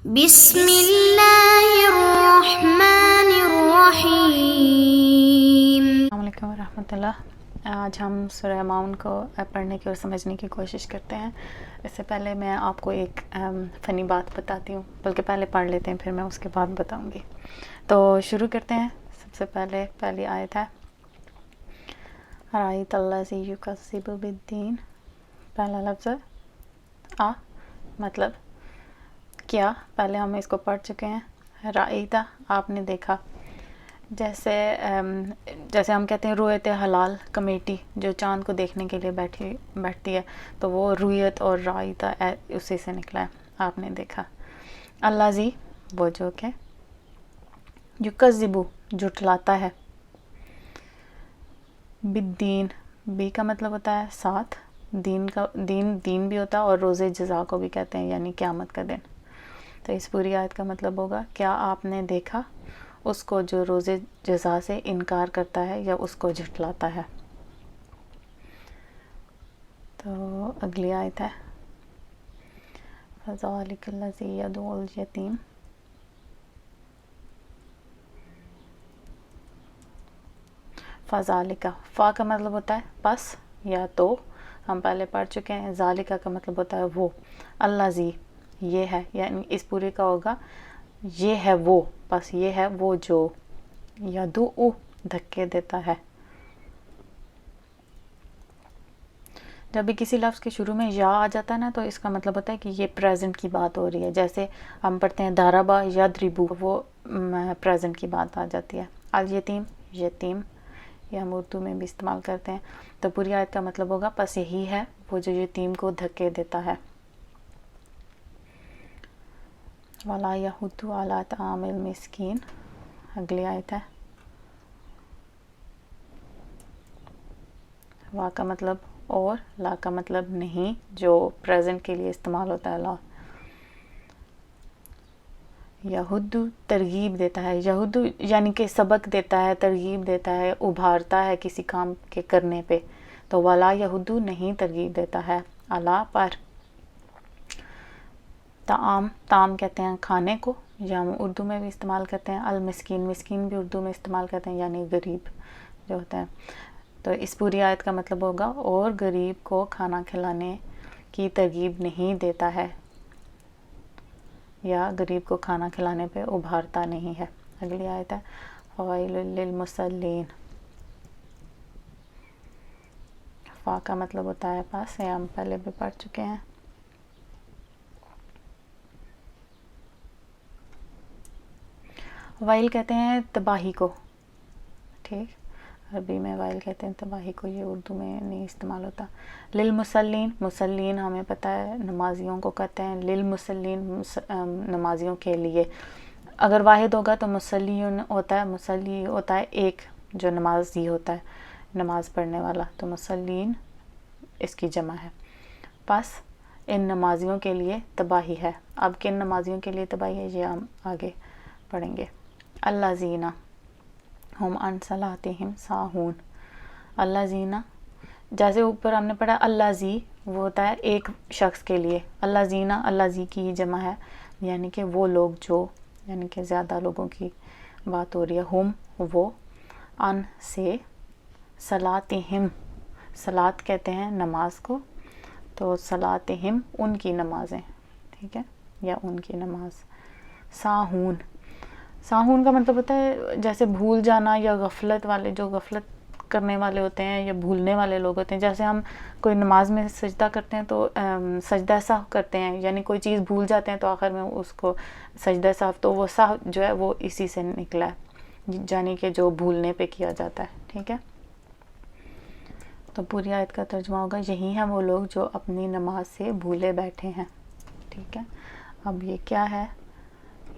بسم اللہ الرحمن الرحیم۔ السلام علیکم ورحمۃ اللہ۔ آج ہم سورہ ماؤن کو پڑھنے کی اور سمجھنے کی کوشش کرتے ہیں۔ اس سے پہلے میں آپ کو ایک فنی بات بتاتی ہوں، بلکہ پہلے پڑھ لیتے ہیں پھر میں اس کے بعد بتاؤں گی۔ تو شروع کرتے ہیں۔ سب سے پہلی آیت ہے رأیت الذی یکذب بالدین۔ پہلا لفظ آ مطلب کیا، پہلے ہم اس کو پڑھ چکے ہیں۔ رأیتا آپ نے دیکھا، جیسے ہم کہتے ہیں رویت حلال کمیٹی جو چاند کو دیکھنے کے لیے بیٹھتی ہے، تو وہ رویت اور رأیتا اسی سے نکلا ہے، آپ نے دیکھا۔ الذی وہ جو کہ یکذب جھٹلاتا ہے، بالدین بی کا مطلب ہوتا ہے ساتھ، دین بھی ہوتا ہے اور روز جزا کو بھی کہتے ہیں، یعنی قیامت کا دن۔ تو اس پوری آیت کا مطلب ہوگا کیا آپ نے دیکھا اس کو جو روز جزا سے انکار کرتا ہے یا اس کو جھٹلاتا ہے۔ تو اگلی آیت ہے فذلک الذی یدعو الیتیم۔ فذالک فا کا مطلب ہوتا ہے پس یا تو، ہم پہلے پڑھ چکے ہیں۔ ذالکہ کا مطلب ہوتا ہے وہ، الذی یہ ہے، یعنی اس پورے کا ہوگا یہ ہے وہ، بس یہ ہے وہ جو یدعو دھکے دیتا ہے۔ جب بھی کسی لفظ کے شروع میں یا آ جاتا ہے نا، تو اس کا مطلب ہوتا ہے کہ یہ پریزنٹ کی بات ہو رہی ہے۔ جیسے ہم پڑھتے ہیں ضربا یضربو، وہ پریزنٹ کی بات آ جاتی ہے۔ الیتیم یتیم، یہ ہم اردو میں بھی استعمال کرتے ہیں۔ تو پوری آیت کا مطلب ہوگا پس یہی ہے وہ جو یتیم کو دھکے دیتا ہے۔ وَلَا يَحُضُّ عَلَىٰ طَعَامِ الْمِسْكِينِ۔ اگلی آیت ہے وا کا مطلب اور، لا کا مطلب نہیں، جو پریزنٹ کے لیے استعمال ہوتا ہے لا۔ یہود ترغیب دیتا ہے، یہود یعنی کہ سبق دیتا ہے، ترغیب دیتا ہے، ابھارتا ہے کسی کام کے کرنے پہ۔ تو ولا یہود نہیں ترغیب دیتا ہے، علی پر۔ طعام کہتے ہیں کھانے کو، یا ہم اردو میں بھی استعمال کرتے ہیں المسکین، مسکین بھی اردو میں استعمال کرتے ہیں، یعنی غریب جو ہوتا ہے۔ تو اس پوری آیت کا مطلب ہوگا اور غریب کو کھانا کھلانے کی ترغیب نہیں دیتا ہے، یا غریب کو کھانا کھلانے پہ ابھارتا نہیں ہے۔ اگلی آیت ہے فویل للمصلین۔ فا کا مطلب ہوتا ہے پاس، یہ ہم پہلے بھی پڑھ چکے ہیں۔ وائل کہتے ہیں تباہی کو، ٹھیک، عربی میں وائل کہتے ہیں تباہی کو، یہ اردو میں نہیں استعمال ہوتا۔ للمصلین، مسلین ہمیں پتہ ہے نمازیوں کو کہتے ہیں، للمصلین نمازیوں کے لیے۔ اگر واحد ہوگا تو مصلیون ہوتا ہے، مصلی ہوتا ہے ایک جو نمازی ہوتا ہے، نماز پڑھنے والا، تو مصلین اس کی جمع ہے۔ پس ان نمازیوں کے لیے تباہی ہے۔ اب کن نمازیوں کے لیے تباہی ہے یہ ہم آگے پڑھیں گے۔ الذین ہم عن صلاتہم ساہون۔ الذین جیسے اوپر ہم نے پڑھا الذی وہ ہوتا ہے ایک شخص کے لیے، الذین الذی کی جمع ہے، یعنی کہ وہ لوگ جو، یعنی کہ زیادہ لوگوں کی بات ہو رہی ہے۔ ہم وہ، ان سے، صلاتہم صلات کہتے ہیں نماز کو، تو صلاتہم ان کی نمازیں، ٹھیک ہے، یا ان کی نماز۔ ساہون، ساہون کا مطلب ہوتا ہے جیسے بھول جانا، یا غفلت والے، جو غفلت کرنے والے ہوتے ہیں یا بھولنے والے لوگ ہوتے ہیں۔ جیسے ہم کوئی نماز میں سجدہ کرتے ہیں تو سجدہ سہو کرتے ہیں، یعنی کوئی چیز بھول جاتے ہیں تو آخر میں اس کو سجدہ سہو، تو وہ سہو جو ہے وہ اسی سے نکلا ہے، یعنی کہ جو بھولنے پہ کیا جاتا ہے، ٹھیک ہے۔ تو پوری آیت کا ترجمہ ہوگا یہی ہیں وہ لوگ جو اپنی نماز سے بھولے بیٹھے ہیں، ٹھیک ہے۔ اب یہ کیا ہے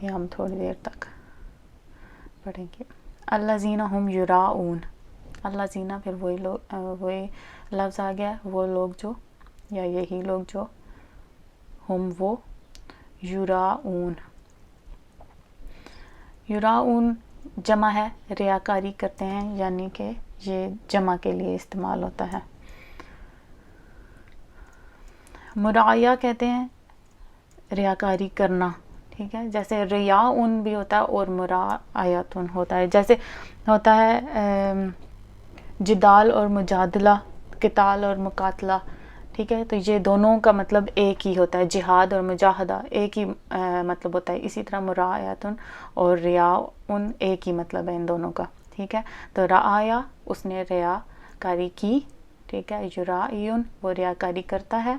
یہ ہم تھوڑی دیر تک پڑھیں گے۔ الذین ہم یراؤون، الذین پھر وہی لفظ آ گیا، وہ لوگ جو، یا یہی لوگ جو، ہم وہ، یراؤون، یراؤون جمع ہے، ریاکاری کرتے ہیں، یعنی کہ یہ جمع کے لیے استعمال ہوتا ہے۔ مراعیہ کہتے ہیں ریاکاری کرنا، ٹھیک ہے. جیسے ریاءن بھی ہوتا ہے اور مرائیتن ہوتا ہے. جیسے ہوتا ہے جدال اور مجادلہ، قتال اور مقاتلہ، ٹھیک ہے. تو یہ دونوں کا مطلب ایک ہی ہوتا ہے، جہاد اور مجاہدہ ایک ہی مطلب ہوتا ہے. اسی طرح مرائیتن اور ریاءن ایک ہی مطلب ہے ان دونوں کا، ٹھیک ہے. تو رعایا اس نے ریا کاری کی، ٹھیک ہے. یرائیون وہ ریاکاری کرتا ہے.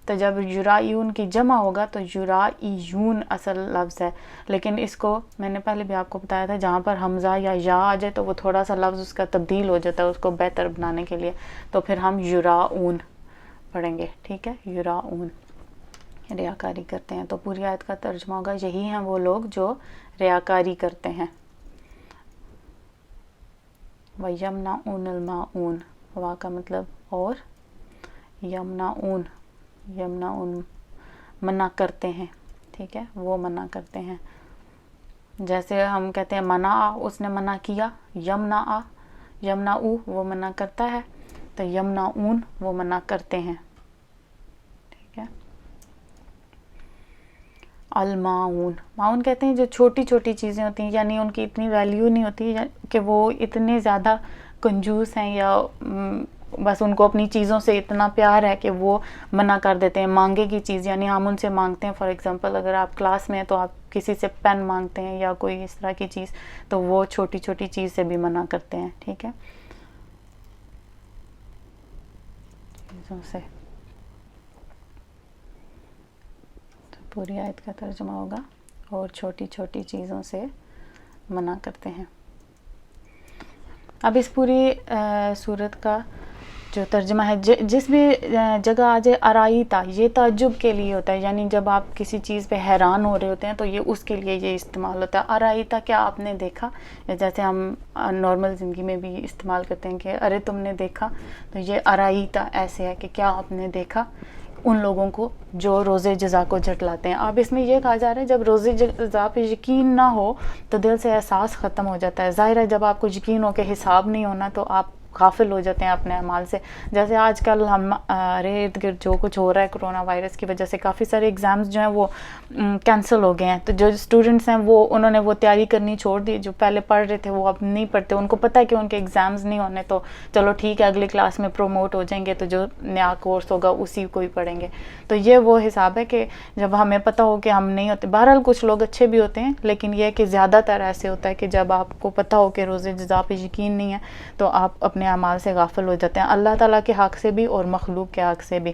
تو جب یرائیون کی جمع ہوگا تو یرائیون اصل لفظ ہے، لیکن اس کو میں نے پہلے بھی آپ کو بتایا تھا جہاں پر حمزہ یا یا آ جائے تو وہ تھوڑا سا لفظ اس کا تبدیل ہو جاتا ہے اس کو بہتر بنانے کے لیے، تو پھر ہم یراؤن پڑھیں گے، ٹھیک ہے. یراؤن ریاکاری کرتے ہیں. تو پوری آیت کا ترجمہ ہوگا یہی ہیں وہ لوگ جو ریاکاری کرتے ہیں. وَيَمْنَعُونَ الْمَاعُونَ وا کا مطلب اور، یمنعون یمنعون منع کرتے ہیں، ٹھیک ہے. وہ منع کرتے ہیں. جیسے ہم کہتے ہیں منع اس نے منع کیا، یمنع یمنعو وہ منع کرتا ہے، تو یمنعون وہ منع کرتے ہیں، ٹھیک ہے. الماعون معاون کہتے ہیں جو چھوٹی چھوٹی چیزیں ہوتی ہیں، یعنی ان کی اتنی ویلیو نہیں ہوتی کہ وہ اتنے زیادہ کنجوس ہیں یا بس ان کو اپنی چیزوں سے اتنا پیار ہے کہ وہ منع کر دیتے ہیں. مانگے کی چیز یعنی ہم ان سے مانگتے ہیں، فار ایگزامپل اگر آپ کلاس میں ہیں تو آپ کسی سے پین مانگتے ہیں یا کوئی اس طرح کی چیز، تو وہ چھوٹی چھوٹی چیز سے بھی منع کرتے ہیں، ٹھیک ہے. چیزوں سے پوری آیت کا ترجمہ ہوگا اور چھوٹی چھوٹی چیزوں سے منع کرتے ہیں. اب اس پوری سورت کا جو ترجمہ ہے، جس بھی جگہ آ جائے ارائیتا، یہ تعجب کے لیے ہوتا ہے، یعنی جب آپ کسی چیز پہ حیران ہو رہے ہوتے ہیں تو یہ اس کے لیے یہ استعمال ہوتا ہے. ارائیتا کیا آپ نے دیکھا، یا جیسے ہم نارمل زندگی میں بھی استعمال کرتے ہیں کہ ارے تم نے دیکھا، تو یہ ارائیتا ایسے ہے کہ کیا آپ نے دیکھا ان لوگوں کو جو روزے جزا کو جھٹلاتے ہیں. اب اس میں یہ کہا جا رہا ہے جب روزے جزا پہ یقین نہ ہو تو دل سے احساس ختم ہو جاتا ہے. ظاہر ہے جب آپ کو یقین ہو کہ حساب نہیں ہونا تو آپ غافل ہو جاتے ہیں اپنے اعمال سے. جیسے آج کل ہمارے ارد گرد جو کچھ ہو رہا ہے کرونا وائرس کی وجہ سے کافی سارے ایگزامز جو ہیں وہ کینسل ہو گئے ہیں. تو جو اسٹوڈنٹس ہیں انہوں نے وہ تیاری کرنی چھوڑ دی. جو پہلے پڑھ رہے تھے وہ اب نہیں پڑھتے، ان کو پتہ ہے کہ ان کے ایگزامز نہیں ہونے، تو چلو ٹھیک ہے اگلی کلاس میں پروموٹ ہو جائیں گے تو جو نیا کورس ہوگا اسی کو ہی پڑھیں گے. تو یہ وہ حساب ہے کہ جب ہمیں پتہ ہو کہ ہم نہیں ہوتے، بہرحال کچھ لوگ اچھے بھی ہوتے ہیں، لیکن یہ کہ زیادہ تر ایسے ہوتا ہے کہ جب آپ کو پتہ ہو کہ روزے جزا پہ یقین نہیں ہے تو آپ اپنے اعمال سے غافل ہو جاتے ہیں، اللہ تعالیٰ کے حق سے بھی اور مخلوق کے حق سے بھی.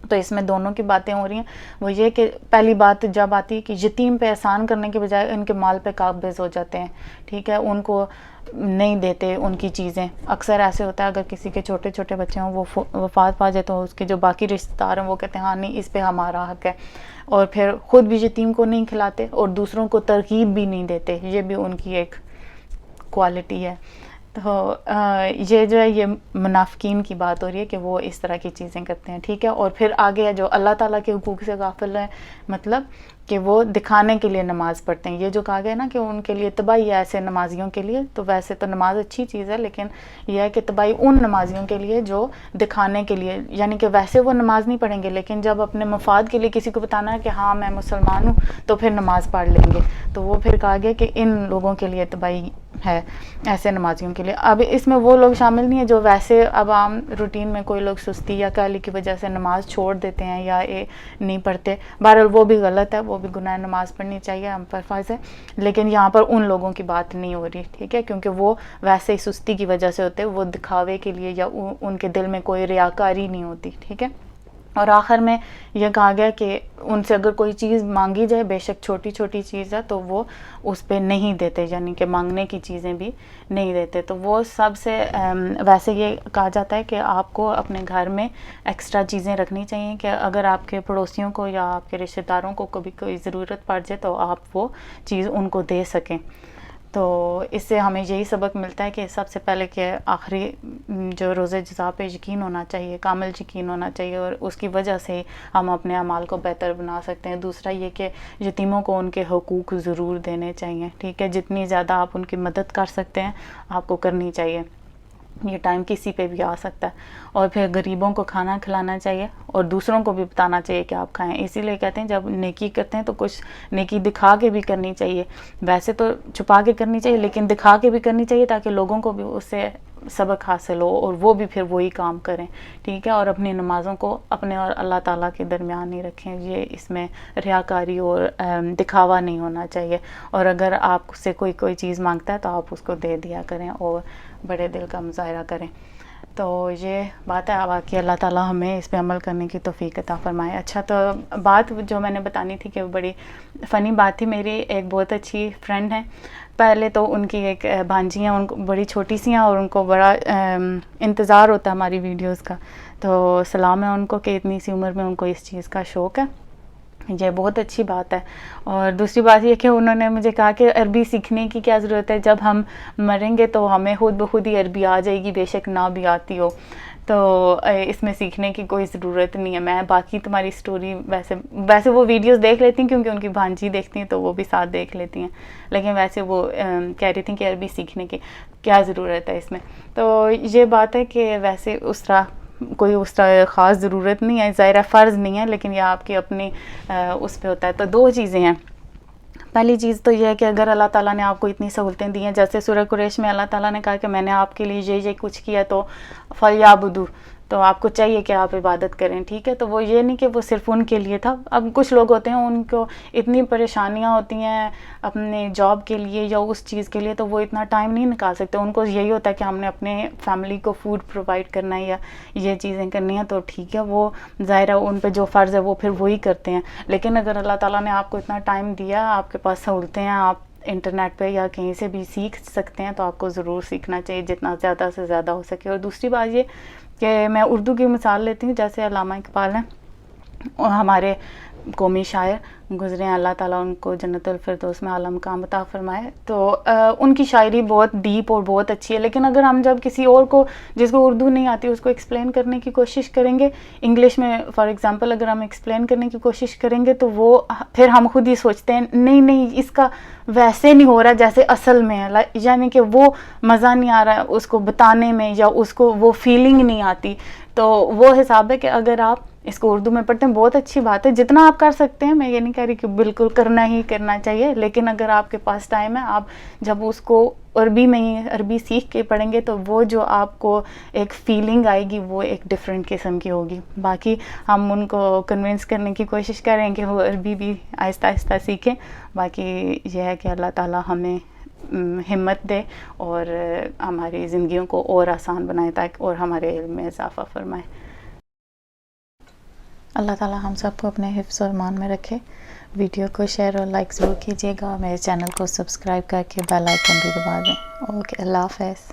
تو اس میں دونوں کی باتیں ہو رہی ہیں. وہ یہ کہ پہلی بات جب آتی ہے کہ یتیم پہ احسان کرنے کے بجائے ان کے مال پہ قابض ہو جاتے ہیں، ٹھیک ہے، ان کو نہیں دیتے ان کی چیزیں. اکثر ایسے ہوتا ہے اگر کسی کے چھوٹے چھوٹے بچے ہوں وہ وفات پا جائے تو اس کے جو باقی رشتہ دار ہیں وہ کہتے ہیں ہاں نہیں اس پہ ہمارا حق ہے، اور پھر خود بھی یتیم کو نہیں کھلاتے اور دوسروں کو ترغیب بھی نہیں دیتے. یہ بھی ان کی ایک کوالٹی ہے. تو یہ جو ہے یہ منافقین کی بات ہو رہی ہے کہ وہ اس طرح کی چیزیں کرتے ہیں، ٹھیک ہے. اور پھر آگے ہے جو اللہ تعالیٰ کے حقوق سے غافل ہے، مطلب کہ وہ دکھانے کے لیے نماز پڑھتے ہیں. یہ جو کہا گیا نا کہ ان کے لیے تباہی ہے ایسے نمازیوں کے لیے، تو ویسے تو نماز اچھی چیز ہے لیکن یہ ہے کہ تباہی ان نمازیوں کے لیے جو دکھانے کے لیے، یعنی کہ ویسے وہ نماز نہیں پڑھیں گے لیکن جب اپنے مفاد کے لیے کسی کو بتانا ہے کہ ہاں میں مسلمان ہوں تو پھر نماز پڑھ لیں گے. تو وہ پھر کہا گیا کہ ان لوگوں کے لیے تباہی ہے، ایسے نمازیوں کے لیے. اب اس میں وہ لوگ شامل نہیں ہیں جو ویسے اب عام روٹین میں کوئی لوگ سستی یا کاہلی کی وجہ سے نماز چھوڑ دیتے ہیں یا نہیں پڑھتے. بہرحال وہ بھی غلط ہے، وہ بھی گناہ، نماز پڑھنی چاہیے، ہم پر فرض ہے. لیکن یہاں پر ان لوگوں کی بات نہیں ہو رہی، ٹھیک ہے، کیونکہ وہ ویسے ہی سستی کی وجہ سے ہوتے، وہ دکھاوے کے لیے یا ان کے دل میں کوئی ریاکاری نہیں ہوتی، ٹھیک ہے. اور آخر میں یہ کہا گیا کہ ان سے اگر کوئی چیز مانگی جائے، بے شک چھوٹی چھوٹی چیز ہے، تو وہ اس پہ نہیں دیتے، یعنی کہ مانگنے کی چیزیں بھی نہیں دیتے. تو وہ سب سے ویسے یہ کہا جاتا ہے کہ آپ کو اپنے گھر میں ایکسٹرا چیزیں رکھنی چاہیے کہ اگر آپ کے پڑوسیوں کو یا آپ کے رشتہ داروں کو کبھی کوئی ضرورت پڑ جائے تو آپ وہ چیز ان کو دے سکیں. تو اس سے ہمیں یہی سبق ملتا ہے کہ سب سے پہلے کہ آخری جو روزے جزا پہ یقین ہونا چاہیے، کامل یقین ہونا چاہیے، اور اس کی وجہ سے ہم اپنے اعمال کو بہتر بنا سکتے ہیں. دوسرا یہ کہ یتیموں کو ان کے حقوق ضرور دینے چاہیے، ٹھیک ہے، جتنی زیادہ آپ ان کی مدد کر سکتے ہیں آپ کو کرنی چاہیے. یہ ٹائم کسی پہ بھی آ سکتا ہے. اور پھر غریبوں کو کھانا کھلانا چاہیے اور دوسروں کو بھی بتانا چاہیے کہ آپ کھائیں. اسی لیے کہتے ہیں جب نیکی کرتے ہیں تو کچھ نیکی دکھا کے بھی کرنی چاہیے. ویسے تو چھپا کے کرنی چاہیے لیکن دکھا کے بھی کرنی چاہیے تاکہ لوگوں کو بھی اس سے سبق حاصل ہو اور وہ بھی پھر وہی کام کریں. ٹھیک ہے. اور اپنی نمازوں کو اپنے اور اللہ تعالیٰ کے درمیان ہی رکھیں. یہ اس میں ریاکاری اور دکھاوا نہیں ہونا چاہیے. اور اگر آپ سے کوئی چیز مانگتا ہے تو آپ اس کو دے دیا کریں اور بڑے دل کا مظاہرہ کریں. تو یہ بات ہے. باقی اللہ تعالیٰ ہمیں اس پہ عمل کرنے کی توفیق عطا فرمائے. اچھا تو بات جو میں نے بتانی تھی کہ بڑی فنی بات تھی. میری ایک بہت اچھی فرینڈ ہے. پہلے تو ان کی ایک بھانجی ہیں, ان کو بڑی چھوٹی سی ہیں اور ان کو بڑا انتظار ہوتا ہے ہماری ویڈیوز کا. تو سلام ہے ان کو کہ اتنی سی عمر میں ان کو اس چیز کا شوق ہے. یہ بہت اچھی بات ہے. اور دوسری بات یہ کہ انہوں نے مجھے کہا کہ عربی سیکھنے کی کیا ضرورت ہے, جب ہم مریں گے تو ہمیں خود بخود ہی عربی آ جائے گی, بے شک نہ بھی آتی ہو, تو اس میں سیکھنے کی کوئی ضرورت نہیں ہے. میں باقی تمہاری سٹوری ویسے وہ ویڈیوز دیکھ لیتی ہیں کیونکہ ان کی بھانجی دیکھتی ہیں تو وہ بھی ساتھ دیکھ لیتی ہیں, لیکن ویسے وہ کہہ رہی تھیں کہ عربی سیکھنے کی کیا ضرورت ہے اس میں. تو یہ بات ہے کہ ویسے اس طرح خاص ضرورت نہیں ہے, ظاہر فرض نہیں ہے, لیکن یہ آپ کی اپنی اس پہ ہوتا ہے. تو دو چیزیں ہیں. پہلی چیز تو یہ ہے کہ اگر اللہ تعالیٰ نے آپ کو اتنی سہولتیں دی ہیں, جیسے سورہ قریش میں اللہ تعالیٰ نے کہا کہ میں نے آپ کے لیے یہ کچھ کیا تو فَلْيَعْبُدُوا, تو آپ کو چاہیے کہ آپ عبادت کریں. ٹھیک ہے. تو وہ یہ نہیں کہ وہ صرف ان کے لیے تھا. اب کچھ لوگ ہوتے ہیں ان کو اتنی پریشانیاں ہوتی ہیں اپنے جاب کے لیے یا اس چیز کے لیے, تو وہ اتنا ٹائم نہیں نکال سکتے. ان کو یہی ہوتا ہے کہ ہم نے اپنے فیملی کو فوڈ پرووائڈ کرنا ہے یا یہ چیزیں کرنی ہیں, تو ٹھیک ہے, وہ ظاہر ہے ان پہ جو فرض ہے وہ پھر وہی کرتے ہیں. لیکن اگر اللہ تعالیٰ نے آپ کو اتنا ٹائم دیا, آپ کے پاس سہولتیں ہیں, آپ انٹرنیٹ پہ یا کہیں سے بھی سیکھ سکتے ہیں, تو آپ کو ضرور سیکھنا چاہیے جتنا زیادہ سے زیادہ ہو سکے. اور دوسری بات یہ کہ میں اردو کی مثال لیتی ہوں. جیسے علامہ اقبال ہیں, ہمارے قومی شاعر گزرے ہیں, اللہ تعالیٰ ان کو جنت الفردوس میں اعلیٰ مقام عطا فرمائے. تو ان کی شاعری بہت ڈیپ اور بہت اچھی ہے. لیکن اگر ہم جب کسی اور کو جس کو اردو نہیں آتی اس کو ایکسپلین کرنے کی کوشش کریں گے انگلش میں, فار ایگزامپل اگر ہم ایکسپلین کرنے کی کوشش کریں گے, تو وہ پھر ہم خود ہی سوچتے ہیں نہیں اس کا ویسے نہیں ہو رہا جیسے اصل میں ہے, یعنی کہ وہ مزہ نہیں آ رہا ہے اس کو بتانے میں یا اس کو وہ فیلنگ نہیں آتی. تو وہ حساب ہے کہ اگر آپ اس کو اردو میں پڑھتے ہیں بہت اچھی بات ہے, جتنا آپ کر سکتے ہیں. میں یہ نہیں کہہ رہی کہ بالکل کرنا ہی کرنا چاہیے, لیکن اگر آپ کے پاس ٹائم ہے, آپ جب اس کو عربی میں ہی عربی سیکھ کے پڑھیں گے تو وہ جو آپ کو ایک فیلنگ آئے گی وہ ایک ڈفرینٹ قسم کی ہوگی. باقی ہم ان کو کنونس کرنے کی کوشش کریں کہ وہ عربی بھی آہستہ آہستہ سیکھیں. باقی یہ ہے کہ اللہ تعالیٰ ہمیں ہمت دے اور ہماری زندگیوں کو اور آسان بنائے تاکہ اور ہمارے علم میں اضافہ فرمائے. اللہ تعالیٰ ہم سب کو اپنے حفظ و ایمان میں رکھے. ویڈیو کو شیئر اور لائک ضرور کیجیے گا. میرے چینل کو سبسکرائب کر کے بیل آئیکن بھی دبا دیں. اوکے, اللہ حافظ.